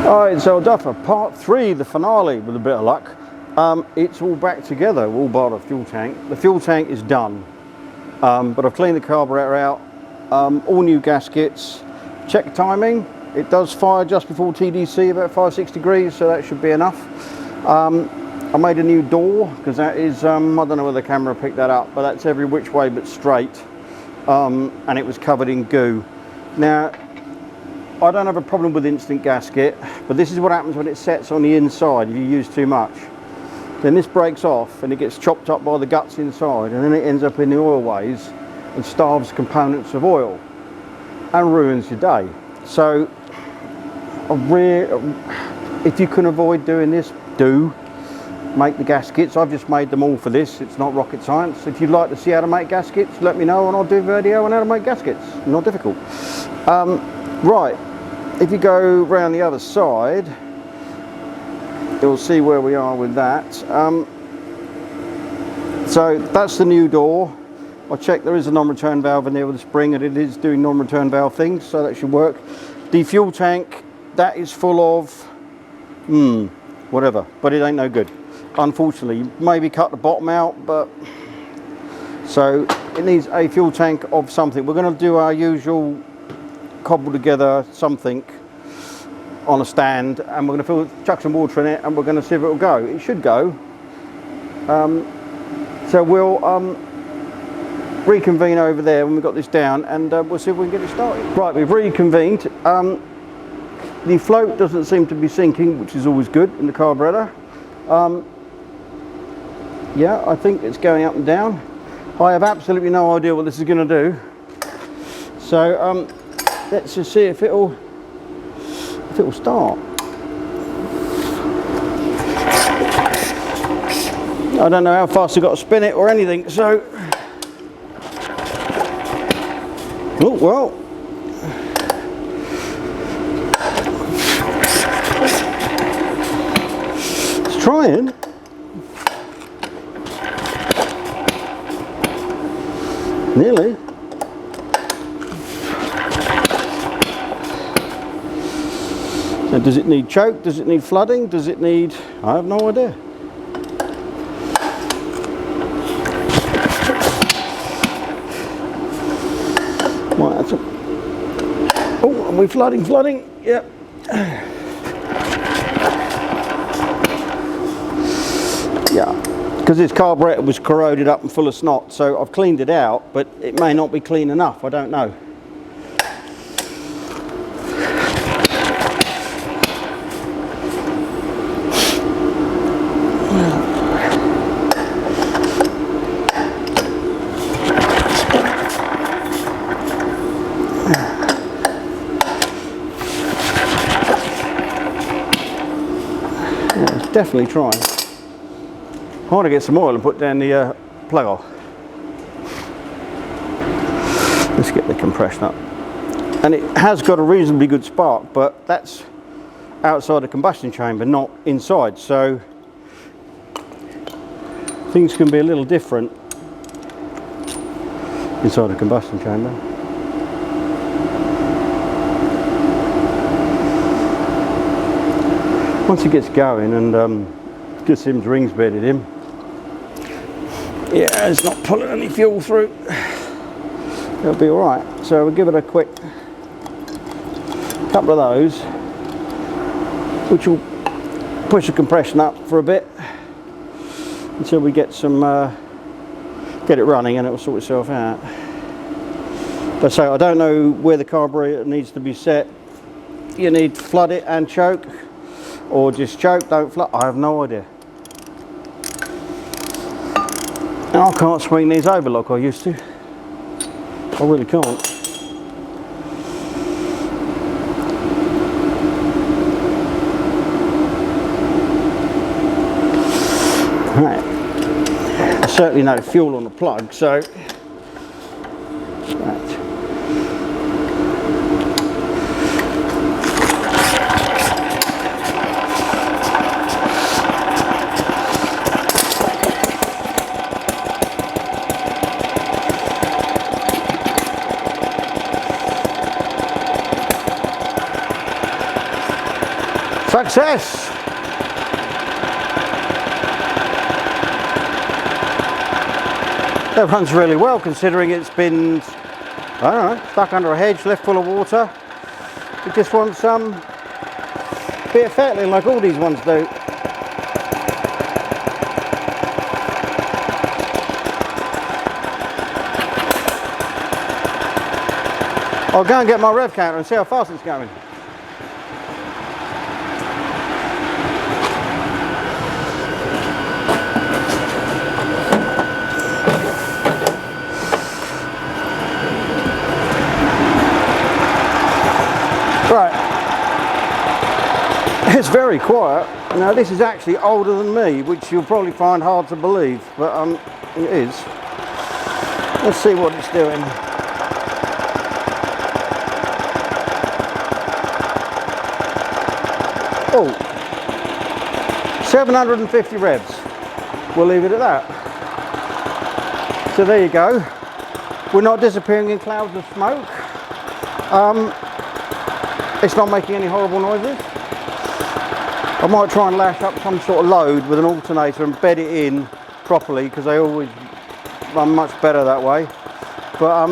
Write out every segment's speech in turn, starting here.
Alright, so done for part 3, the finale, with a bit of luck. It's all back together, all bar the fuel tank. The fuel tank is done, but I've cleaned the carburetor out, all new gaskets, check timing. It does fire just before TDC, about 5-6 degrees, so that should be enough. I made a new door, because that is, I don't know whether the camera picked that up, but that's every which way but straight, and it was covered in goo. Now, I don't have a problem with instant gasket, but this is what happens when it sets on the inside if you use too much. Then this breaks off and it gets chopped up by the guts inside, and then it ends up in the oil ways and starves components of oil and ruins your day. So if you can avoid doing this, do make the gaskets. I've just made them all for this. It's not rocket science. If you'd like to see how to make gaskets, let me know and I'll do a video on how to make gaskets. Not difficult. Right, if you go round the other side, you'll see where we are with that. So that's the new door. I checked, there is a non-return valve in there with a spring, and it is doing non-return valve things, so that should work. The fuel tank, that is full of whatever, but it ain't no good, unfortunately. Maybe cut the bottom out, but so it needs a fuel tank of something. We're going to do our usual cobble together something on a stand, and we're going to chuck some water in it, and we're going to see if it'll go. It should go. So we'll reconvene over there when we've got this down, and we'll see if we can get it started. Right, we've reconvened. The float doesn't seem to be sinking, which is always good in the carburetor. Yeah, I think it's going up and down. I have absolutely no idea what this is going to do. So let's just see if it'll start. I don't know how fast I've got to spin it or anything, so oh well. It's trying. Nearly. So does it need choke? Does it need flooding? Does it need... I have no idea. Right, that's a... Oh, are we flooding? Yep. Yeah, because this carburetor was corroded up and full of snot, so I've cleaned it out, but it may not be clean enough, I don't know. Definitely trying. I want to get some oil and put down the plug off. Let's get the compression up. And it has got a reasonably good spark, but that's outside the combustion chamber, not inside. So things can be a little different inside the combustion chamber. Once it gets going and gets Sim's rings bedded in, yeah, it's not pulling any fuel through, it'll be all right. So we'll give it a quick couple of those, which will push the compression up for a bit until we get some get it running, and it will sort itself out. But so I don't know where the carburetor needs to be set. You need to flood it and choke, or just choke, don't flood. I have no idea. And I can't swing these over like I used to. I really can't. Right. There's certainly no fuel on the plug, so right. Success! That runs really well considering it's been, I don't know, stuck under a hedge, left full of water. It just wants some bit of fettling like all these ones do. I'll go and get my rev counter and see how fast it's going. Right, it's very quiet. Now this is actually older than me, which you'll probably find hard to believe, but it is. Let's see what it's doing. Oh, 750 revs. We'll leave it at that. So there you go. We're not disappearing in clouds of smoke. It's not making any horrible noises. I might try and lash up some sort of load with an alternator and bed it in properly, because they always run much better that way. But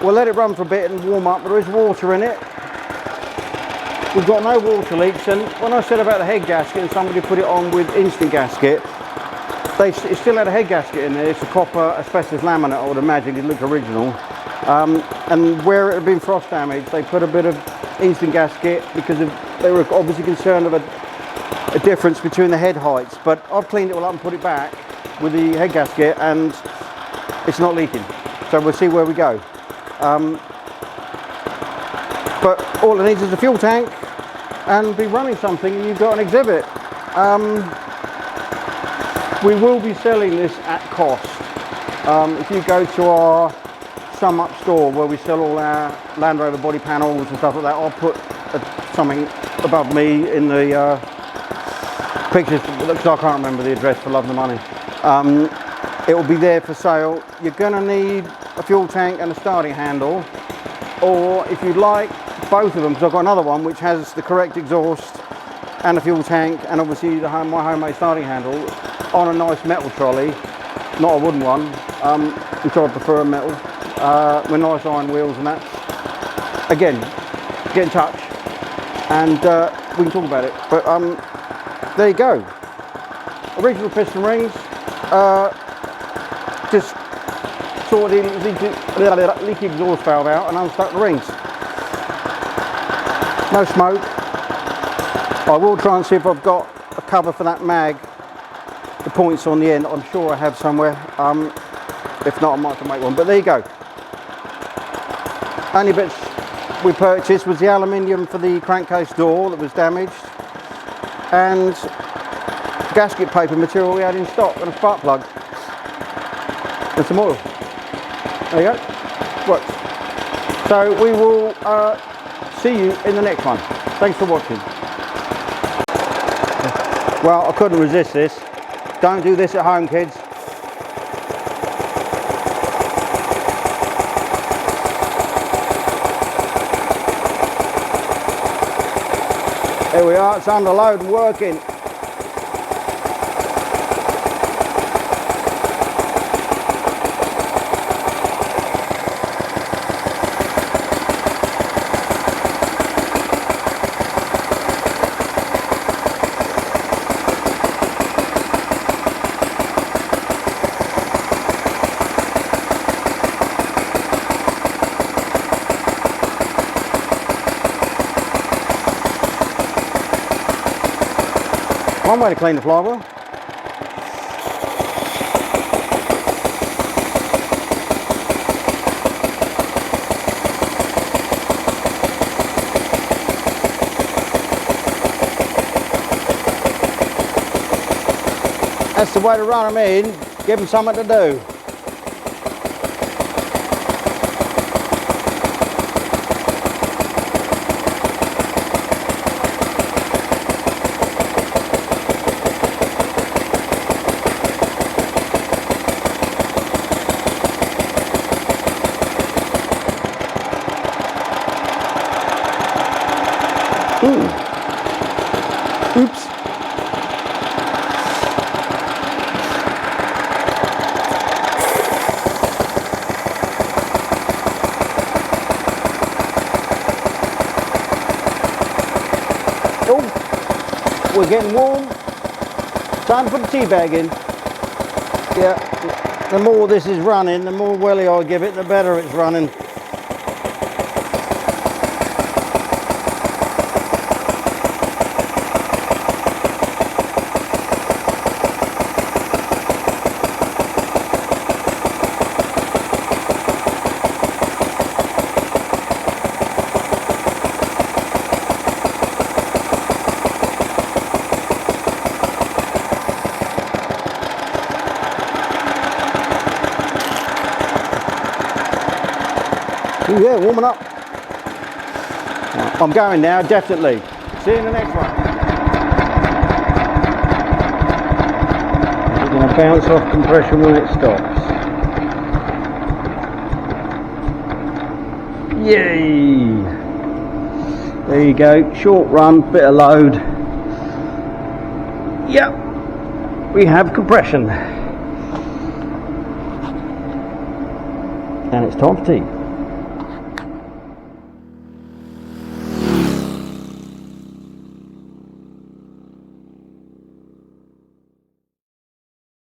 we'll let it run for a bit and warm up. There is water in it. We've got no water leaks, and when I said about the head gasket and somebody put it on with instant gasket, it still had a head gasket in there. It's a copper asbestos laminate, I would imagine. It looked original. And where it had been frost damaged, they put a bit of instant gasket because they were obviously concerned of a difference between the head heights. But I've cleaned it all up and put it back with the head gasket, and it's not leaking. So we'll see where we go. But all it needs is a fuel tank and be running something, and you've got an exhibit. We will be selling this at cost. If you go to our Sum Up store where we sell all our Land Rover body panels and stuff like that, I'll put something above me in the pictures, because I can't remember the address for love and the money. It will be there for sale. You're going to need a fuel tank and a starting handle, or if you'd like, both of them, because I've got another one which has the correct exhaust and a fuel tank and obviously my homemade starting handle on a nice metal trolley, not a wooden one, which I prefer a metal, with nice iron wheels and that. Again, get in touch and we can talk about it. But there you go. Original piston rings, just sort the leaky exhaust valve out and unstuck the rings. No smoke. I will try and see if I've got a cover for that mag, the points on the end. I'm sure I have somewhere. If not, I might have to make one. But there you go. Only bits we purchased was the aluminium for the crankcase door that was damaged, and gasket paper material we had in stock, and a spark plug and some oil. There you go. Works. So we will see you in the next one. Thanks for watching. Well, I couldn't resist this. Don't do this at home, kids. Here we are, it's under load and working. One way to clean the flywheel. That's the way to run them in, give them something to do. we're getting warm. Time to put the tea bag in. Yeah, the more this is running, the more welly I give it, the better it's running. Ooh, yeah, warming up. I'm going now, definitely. See you in the next one. It's going to bounce off compression when it stops. Yay! There you go, short run, bit of load. Yep, we have compression. And it's time for tea.